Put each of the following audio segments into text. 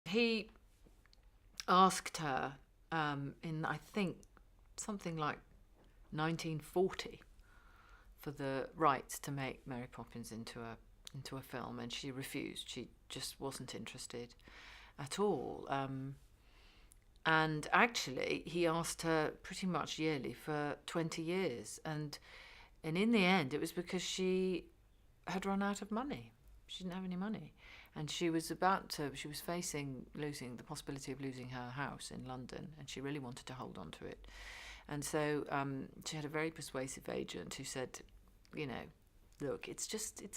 He asked her in, I think, something like 1940 for the rights to make Mary Poppins into a film, and she refused. She just wasn't interested at all. And actually, he asked her pretty much yearly for 20 years, and in the end, it was because she had run out of money. She didn't have any money, and she was facing the possibility of losing her house in London, and she really wanted to hold on to it. And so she had a very persuasive agent who said, look, it's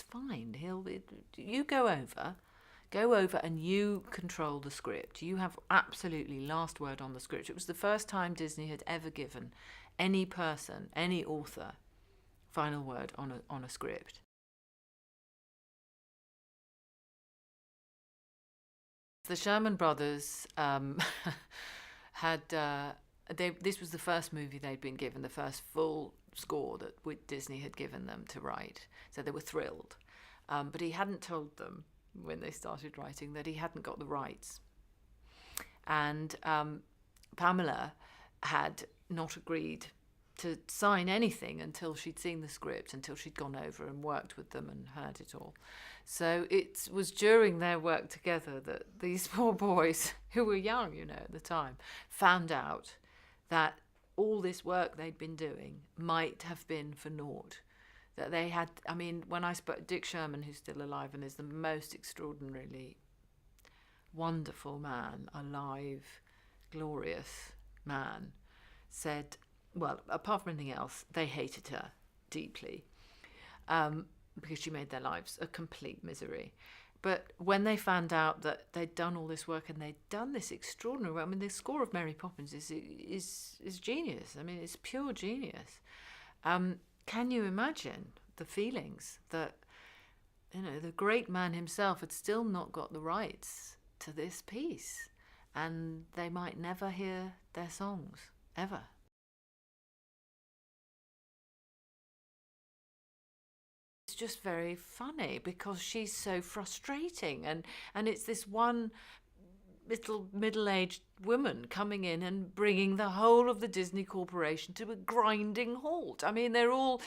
fine. You go over and you control the script. You have absolutely last word on the script. It was the first time Disney had ever given any person, any author, final word on a script. The Sherman Brothers had this was the first movie they'd been given, the first full score that Disney had given them to write, so they were thrilled. But he hadn't told them when they started writing that he hadn't got the rights, and Pamela had not agreed to sign anything until she'd seen the script, until she'd gone over and worked with them and heard it all. So it was during their work together that these poor boys, who were young, at the time, found out that all this work they'd been doing might have been for naught. That they had, when I spoke, Dick Sherman, who's still alive and is the most extraordinarily wonderful man, alive, glorious man, said, well, apart from anything else, they hated her deeply because she made their lives a complete misery. But when they found out that they'd done all this work and they'd done this extraordinary work, the score of Mary Poppins is genius. It's pure genius. Can you imagine the feelings that, the great man himself had still not got the rights to this piece, and they might never hear their songs, ever. It's just very funny because she's so frustrating, and it's this one little middle-aged woman coming in and bringing the whole of the Disney Corporation to a grinding halt. They're all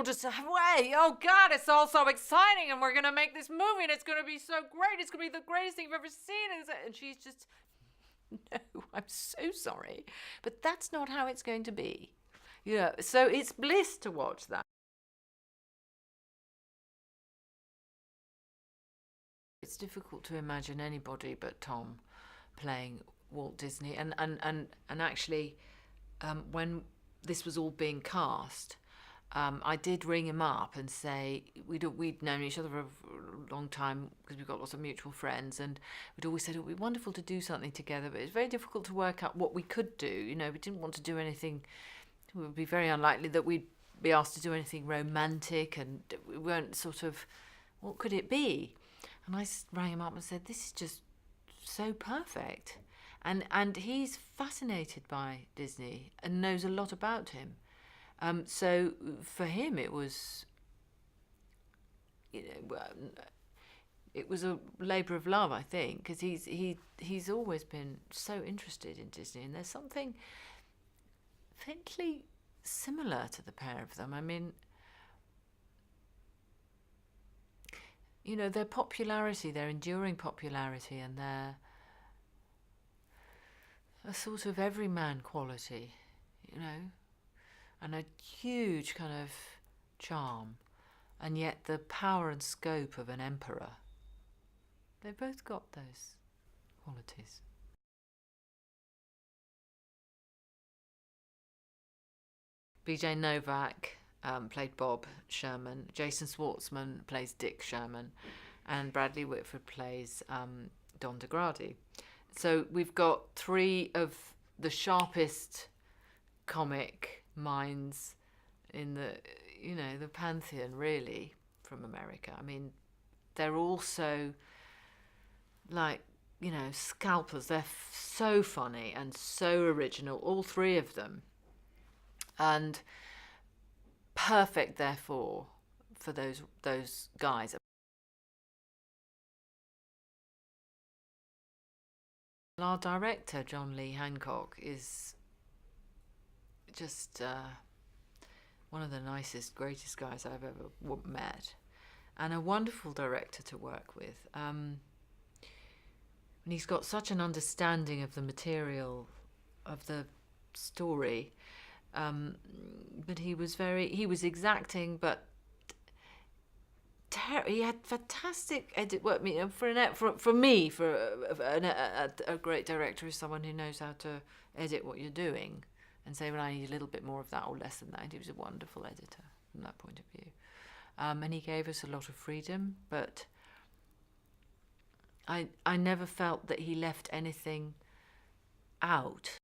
just way. Oh God, it's all so exciting, and we're gonna make this movie, and it's gonna be so great. It's gonna be the greatest thing you've ever seen. And she's just, no, I'm so sorry, but that's not how it's going to be. So it's bliss to watch that. It's difficult to imagine anybody but Tom playing Walt Disney, and actually, when this was all being cast, I did ring him up and say we'd known each other for a long time because we've got lots of mutual friends, and we'd always said it would be wonderful to do something together, but it's very difficult to work out what we could do. We didn't want to do anything. It would be very unlikely that we'd be asked to do anything romantic, and we weren't sort of, what could it be? And I rang him up and said, this is just so perfect. And he's fascinated by Disney and knows a lot about him. So for him, it was, it was a labour of love, I think, because he's always been so interested in Disney, and there's something faintly similar to the pair of them. Their popularity, their enduring popularity, and their a sort of everyman quality, and a huge kind of charm, and yet the power and scope of an emperor. They've both got those qualities. BJ Novak played Bob Sherman. Jason Schwartzman plays Dick Sherman, and Bradley Whitford plays Don DeGrady. So we've got three of the sharpest comic minds in the pantheon, really, from America. They're all so, scalpers. They're so funny and so original, all three of them. And perfect, therefore, for those guys. Our director, John Lee Hancock, is just one of the nicest, greatest guys I've ever met, and a wonderful director to work with. And he's got such an understanding of the material, of the story. But he was exacting, but he had fantastic edit work. For me, a great director is someone who knows how to edit what you're doing and say, well, I need a little bit more of that or less than that. He was a wonderful editor from that point of view. And he gave us a lot of freedom, but I never felt that he left anything out.